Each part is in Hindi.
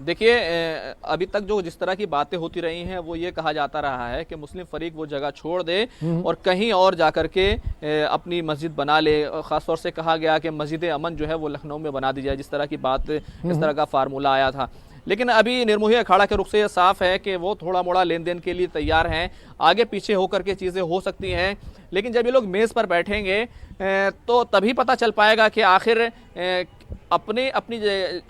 देखिए, अभी तक जो जिस तरह की बातें होती रही हैं वो ये कहा जाता रहा है कि मुस्लिम फरीक वो जगह छोड़ दे और कहीं और जाकर के अपनी मस्जिद बना ले। ख़ासतौर से कहा गया कि मस्जिद अमन जो है वो लखनऊ में बना दी जाए, जिस तरह की बात, इस तरह का फार्मूला आया था। लेकिन अभी निर्मोही अखाड़ा के रुख से ये साफ है कि वो थोड़ा मोड़ा लेन देन के लिए तैयार हैं। आगे पीछे होकर के चीज़ें हो सकती हैं, लेकिन जब ये लोग मेज़ पर बैठेंगे तो तभी पता चल पाएगा कि आखिर अपने अपनी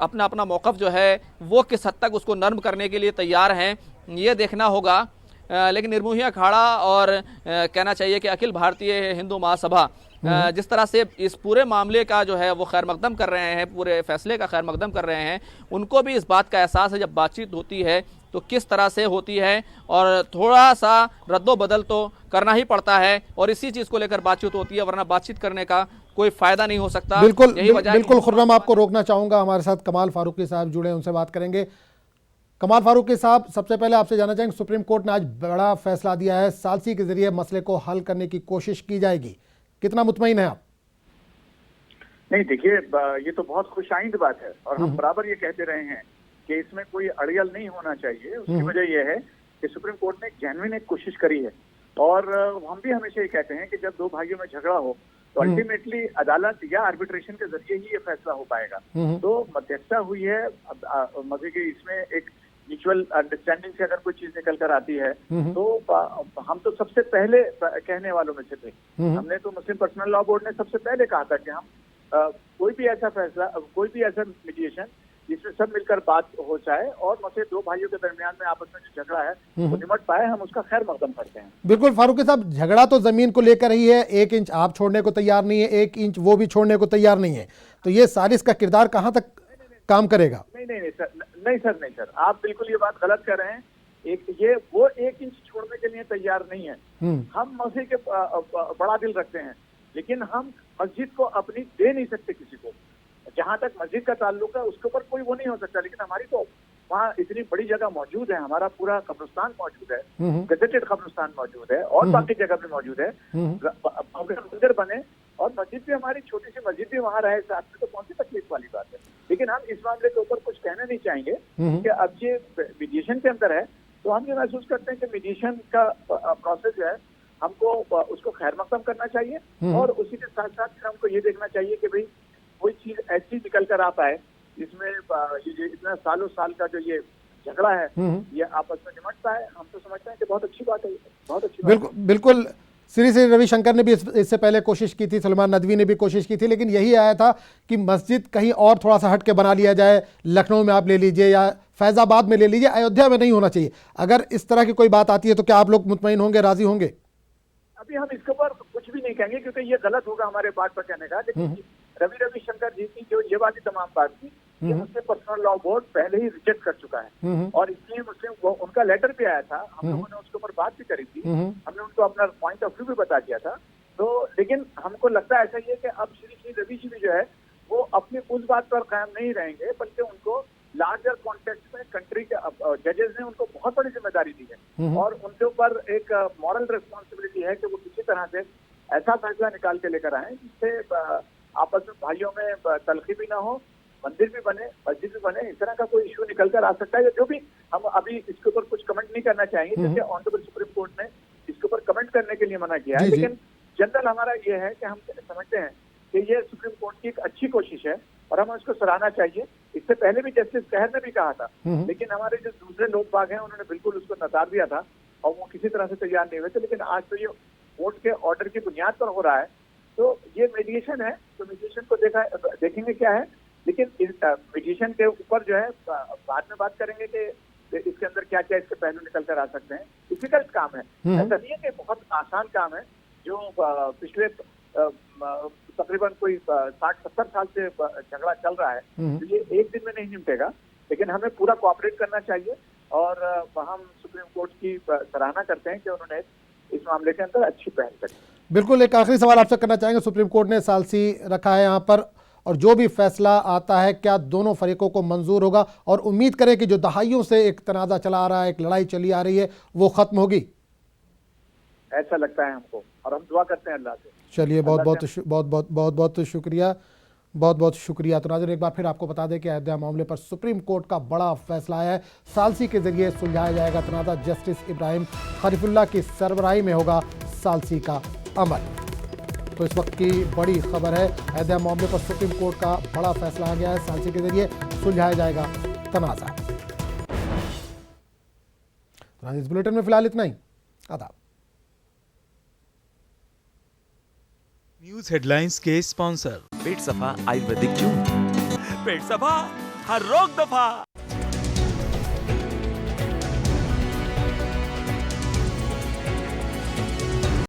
अपना अपना मौक़िफ़ जो है वो किस हद तक उसको नर्म करने के लिए तैयार हैं, ये देखना होगा। लेकिन निर्मोही अखाड़ा और कहना चाहिए कि अखिल भारतीय हिंदू महासभा जिस तरह से इस पूरे मामले का जो है वो खैर मकदम कर रहे हैं, पूरे फैसले का खैर मकदम कर रहे हैं, उनको भी इस बात का एहसास है जब बातचीत होती है तो किस तरह से होती है, और थोड़ा सा रद्दो बदल तो करना ही पड़ता है और इसी चीज़ को लेकर बातचीत होती है, वरना बातचीत करने का कोई फायदा नहीं हो सकता। बिल्कुल यही वजह बिल्कुल खुर्रम, आपको रोकना चाहूंगा, हमारे साथ कमाल फारूकी साहब जुड़े, उनसे बात करेंगे। कमाल फारूकी साहब, सबसे पहले आपसे जानना चाहेंगे, सुप्रीम कोर्ट ने आज बड़ा फैसला दिया है, सालसी के जरिए मसले को हल करने की कोशिश की जाएगी, कितना मुतमईन है आप? नहीं, देखिए, ये तो बहुत खुशाइंद बात है और हम बराबर ये कहते रहे हैं कि इसमें कोई अड़ियल नहीं होना चाहिए। उसकी वजह यह है कि सुप्रीम कोर्ट ने जेन्युइन एक कोशिश करी है और हम भी हमेशा ये कहते हैं कि जब दो भाइयों में झगड़ा हो तो अल्टीमेटली अदालत या आर्बिट्रेशन के जरिए ही ये फैसला हो पाएगा। तो मध्यस्थता हुई है, मजे की इसमें एक म्यूचुअल अंडरस्टैंडिंग से अगर कोई चीज निकल कर आती है तो हम तो सबसे पहले कहने वालों में से थे। हमने तो मुस्लिम पर्सनल लॉ बोर्ड ने सबसे पहले कहा था कि हम कोई भी ऐसा फैसला, कोई भी ऐसा मीडिएशन जिसमें सब मिलकर बात हो जाए और मसले दो भाइयों के दरमियान में आपस में जो झगड़ा है वो निमट पाए, हम उसका खैर मकदम करते हैं। बिल्कुल फारूकी साहब, झगड़ा तो जमीन को लेकर ही है, 1 इंच आप छोड़ने को तैयार नहीं है, 1 इंच वो भी छोड़ने को तैयार नहीं है, तो ये सालिस का किरदार कहाँ तक काम करेगा? नहीं सर, आप बिल्कुल ये बात गलत कर रहे हैं। वो 1 इंच छोड़ने के लिए तैयार नहीं है। हम मस्जिद के बड़ा दिल रखते हैं, लेकिन हम मस्जिद को अपनी दे नहीं सकते किसी को। जहां तक मस्जिद का ताल्लुक है उसके ऊपर कोई वो नहीं हो सकता, लेकिन हमारी तो वहाँ इतनी बड़ी जगह मौजूद है, हमारा पूरा कब्रिस्तान मौजूद है, गजेटेड कब्रिस्तान मौजूद है और बाकी जगह भी मौजूद है। मंदिर बने और मस्जिद भी, हमारी छोटी सी मस्जिद भी वहाँ रहे साथ में, तो कौन सी तकलीफ वाली बात है। लेकिन हम इस मामले के ऊपर कुछ कहना नहीं चाहेंगे कि अब ये मीडिएशन के अंदर है, तो हम ये महसूस करते हैं कि मीडिएशन का प्रोसेस जो है हमको उसको खैर मकदम करना चाहिए और उसी के साथ साथ हमको ये देखना चाहिए कि भाई कोई चीज ऐसी निकल कर आ पाए जिसमें ये इतना सालों साल का जो ये झगड़ा है ये आपस में निमट पाए। हम तो समझते हैं कि बहुत अच्छी बात है, बहुत अच्छी बात है। बिल्कुल श्री श्री रविशंकर ने भी इससे पहले कोशिश की थी, सलमान नदवी ने भी कोशिश की थी, लेकिन यही आया था कि मस्जिद कहीं और थोड़ा सा हट के बना लिया जाए, लखनऊ में आप ले लीजिए या फैजाबाद में ले लीजिए, अयोध्या में नहीं होना चाहिए। अगर इस तरह की कोई बात आती है तो क्या आप लोग मुतमईन होंगे, राजी होंगे? अभी हम इसके ऊपर कुछ भी नहीं कहेंगे क्योंकि ये गलत होगा हमारे बात पर कहने का। लेकिन रविशंकर जी की जो ये वाली तमाम बात थी ये मुस्लिम पर्सनल लॉ बोर्ड पहले ही रिजेक्ट कर चुका है और इसलिए मुस्लिम उनका लेटर भी आया था, हम लोगों ने उसके ऊपर बात भी करी थी, हमने उनको अपना पॉइंट ऑफ व्यू भी बता दिया था। तो लेकिन हमको लगता है ऐसा ही है कि अब श्री रवि जी भी जो है वो अपनी उस बात पर कायम नहीं रहेंगे, बल्कि उनको लार्जर कॉन्टेक्स्ट में कंट्री के जजेस ने उनको बहुत बड़ी जिम्मेदारी दी है और उनके ऊपर एक मॉरल रिस्पॉन्सिबिलिटी है कि वो किसी तरह से ऐसा फैसला निकाल के लेकर आए जिससे आपस में भाइयों में तलखी भी ना हो, मंदिर भी बने, मस्जिद भी बने, इस तरह का कोई इशू निकल कर आ सकता है। जो भी हम अभी इसके ऊपर कुछ कमेंट नहीं करना चाहेंगे क्योंकि ऑनरेबल सुप्रीम कोर्ट ने इसके ऊपर कमेंट करने के लिए मना किया है। लेकिन जनरल हमारा ये है कि हम समझते हैं कि ये सुप्रीम कोर्ट की एक अच्छी कोशिश है और हमें उसको सराहना चाहिए। इससे पहले भी जस्टिस कहर ने भी कहा था, लेकिन हमारे जो दूसरे लोग बाग हैं उन्होंने बिल्कुल उसको नकार दिया था और वो किसी तरह से तैयार नहीं हुए थे। लेकिन आज तो ये कोर्ट के ऑर्डर की बुनियाद पर हो रहा है, तो ये मीडिएशन है, तो मीडिएशन को देखेंगे क्या है। लेकिन इस मीडिएशन के ऊपर जो है बाद में बात करेंगे कि इसके अंदर क्या क्या इसके पहलू निकल कर आ सकते हैं। डिफिकल्ट काम है, ऐसा नहीं है कि बहुत आसान काम है जो पिछले तकरीबन कोई 60-70 साल से झगड़ा चल रहा है, तो ये एक दिन में नहीं निपटेगा। लेकिन हमें पूरा कोऑपरेट करना चाहिए और हम सुप्रीम कोर्ट की सराहना करते हैं कि उन्होंने इस मामले के अंदर अच्छी पहल करी। बिल्कुल, एक आखिरी सवाल आपसे करना चाहेंगे, सुप्रीम कोर्ट ने सालसी रखा है यहाँ पर और जो भी फैसला आता है क्या दोनों फरीकों को मंजूर होगा और उम्मीद करें कि जो दहाइयों से एक तनाज़ा चला आ रहा है, एक लड़ाई चली आ रही है, वो खत्म होगी? ऐसा लगता है हमको और हम दुआ करते हैं अल्लाह से। चलिए, बहुत बहुत शुक्रिया बहुत बहुत शुक्रिया। तो नाज़रीन, एक बार फिर आपको बता दें कि अयोध्या मामले पर सुप्रीम कोर्ट का बड़ा फैसला आया है। सालसी के जरिए सुलझाया जाएगा तनाज़ा। जस्टिस इब्राहिम खलीफुल्लाह की सरबराही में होगा सालसी का अमल। तो इस वक्त की बड़ी खबर है, अयोध्या मामले पर सुप्रीम कोर्ट का बड़ा फैसला आ गया है। सालसी के जरिए सुलझाया जाएगा तनाज़ा। इस बुलेटिन में फिलहाल इतना ही। आदाब। न्यूज हेडलाइंस के स्पॉन्सर पेट सफा आयुर्वेदिक जून, पेट सफा हर रोग दफा।